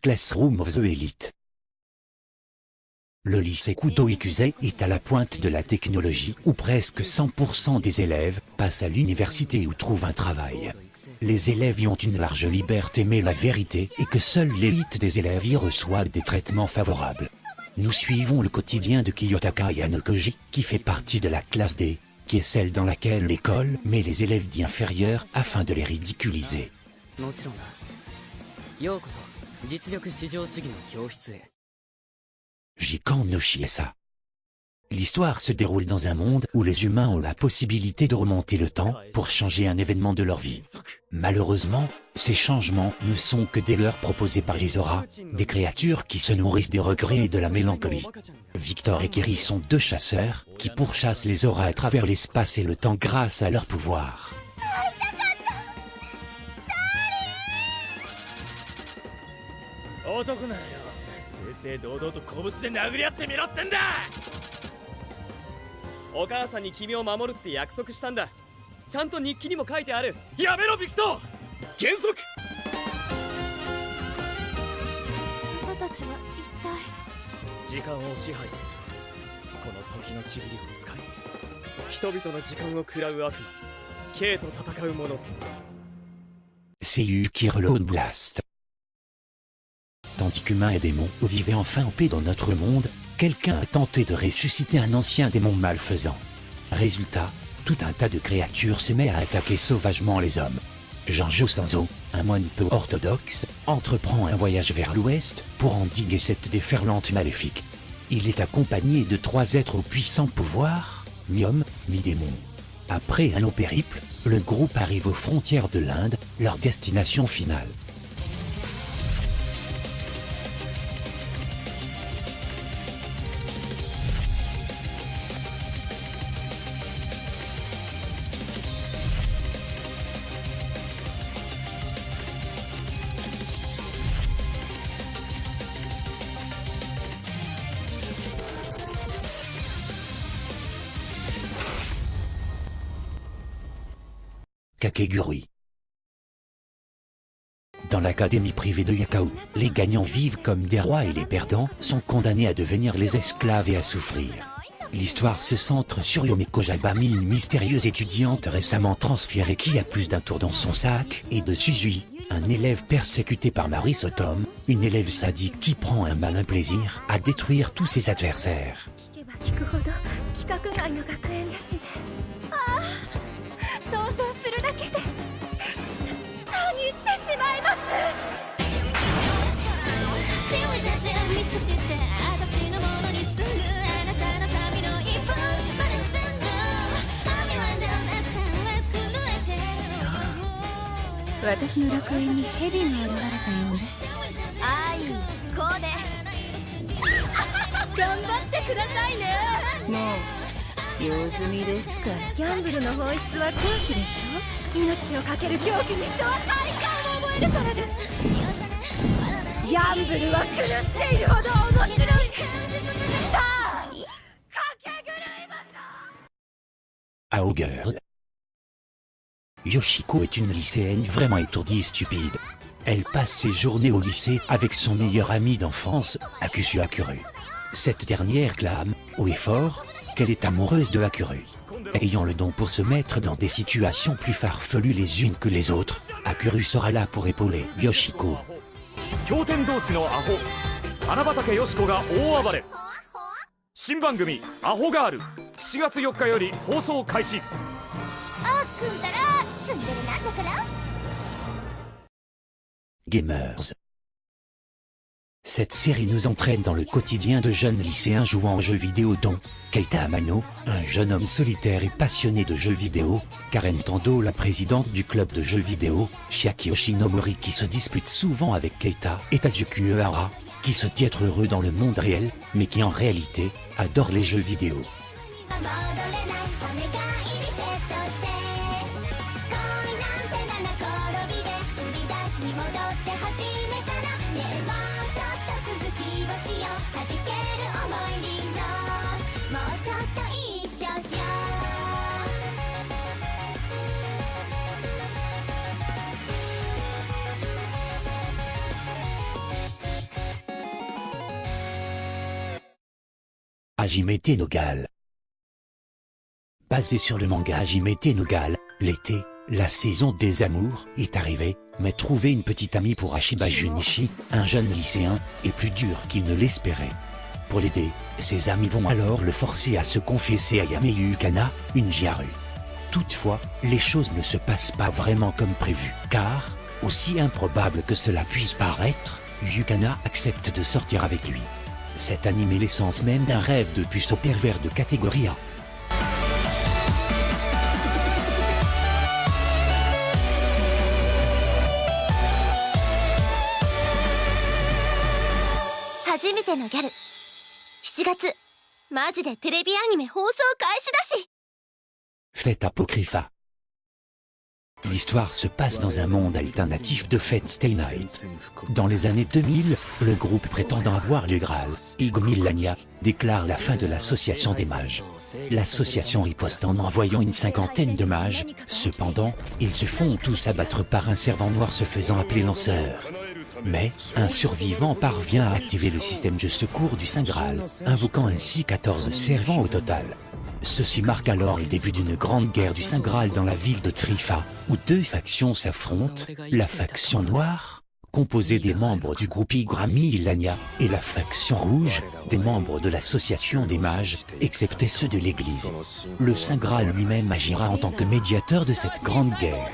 Classroom of the Elite. Le lycée Kudo Ikuse est à la pointe de la technologie où presque 100% des élèves passent à l'université ou trouvent un travail. Les élèves y ont une large liberté mais la vérité est que seule l'élite des élèves y reçoit des traitements favorables. Nous suivons le quotidien de Kiyotaka Yanokoji qui fait partie de la classe D, qui est celle dans laquelle l'école met les élèves dits inférieurs afin de les ridiculiser. Jikan no Shiesa. L'histoire se déroule dans un monde où les humains ont la possibilité de remonter le temps pour changer un événement de leur vie. Malheureusement, ces changements ne sont que des leurres proposés par les auras, des créatures qui se nourrissent des regrets et de la mélancolie. Victor et Kiri sont deux chasseurs qui pourchassent les auras à travers l'espace et le temps grâce à leur pouvoir. C'est Yuki Reload Blast. Tandis qu'humains et démons vivaient enfin en paix dans notre monde, quelqu'un a tenté de ressusciter un ancien démon malfaisant. Résultat, tout un tas de créatures se met à attaquer sauvagement les hommes. Janjo Sanzo, un moine peu orthodoxe, entreprend un voyage vers l'ouest pour endiguer cette déferlante maléfique. Il est accompagné de 3 êtres aux puissants pouvoirs, mi-hommes, mi-démons. Après un long périple, le groupe arrive aux frontières de l'Inde, leur destination finale. Kakegurui. Dans l'académie privée de Yakao, les gagnants vivent comme des rois et les perdants sont condamnés à devenir les esclaves et à souffrir. L'histoire se centre sur Yomeko Jabami, une mystérieuse étudiante récemment transférée qui a plus d'un tour dans son sac, et de Suzui, un élève persécuté par Marie Sotom, une élève sadique qui prend un malin plaisir à détruire tous ses adversaires. Ao Girl. Yoshiko est une lycéenne vraiment étourdie et stupide. Elle passe ses journées au lycée avec son meilleur ami d'enfance, Akusu Akuru. Cette dernière clame, haut et fort, qu'elle est amoureuse de Akuru. Ayant le don pour se mettre dans des situations plus farfelues les unes que les autres, Akuru sera là pour épauler Yoshiko. Gamers. Cette série nous entraîne dans le quotidien de jeunes lycéens jouant aux jeux vidéo dont Keita Amano, un jeune homme solitaire et passionné de jeux vidéo, Karen Tando, la présidente du club de jeux vidéo, Chiaki Oshinomori qui se dispute souvent avec Keita, et Tazuki Uehara, qui se dit être heureux dans le monde réel, mais qui en réalité adore les jeux vidéo. Hajime no Gal. Basé sur le manga Hajime no Gal, l'été, la saison des amours, est arrivée, mais trouver une petite amie pour Ashiba Junichi, un jeune lycéen, est plus dur qu'il ne l'espérait. Pour l'aider, ses amis vont alors le forcer à se confesser à Yamei Yukana, une Gyaru. Toutefois, les choses ne se passent pas vraiment comme prévu, car, aussi improbable que cela puisse paraître, Yukana accepte de sortir avec lui. Cet anime est l'essence même d'un rêve de puceau pervers de catégorie A. Fête Apocrypha. L'histoire se passe dans un monde alternatif de Fate Stay Night. Dans les années 2000, le groupe prétendant avoir le Graal, Igomillania, déclare la fin de l'association des mages. L'association riposte en envoyant une cinquantaine de mages, cependant, ils se font tous abattre par un servant noir se faisant appeler lanceur. Mais, un survivant parvient à activer le système de secours du Saint Graal, invoquant ainsi 14 servants au total. Ceci marque alors le début d'une grande guerre du Saint Graal dans la ville de Trifa, où deux factions s'affrontent, la faction noire, composée des membres du groupe Igomillania, et la faction rouge, des membres de l'association des mages, excepté ceux de l'église. Le Saint Graal lui-même agira en tant que médiateur de cette grande guerre.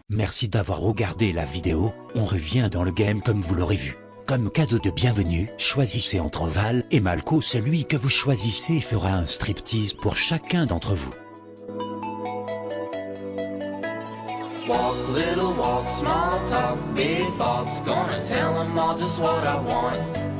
Merci d'avoir regardé la vidéo, on revient dans le game comme vous l'aurez vu. Comme cadeau de bienvenue, choisissez entre Val et Malko, celui que vous choisissez fera un striptease pour chacun d'entre vous. Walk, little walk, small talk, big thoughts. Gonna tell them all just what I want.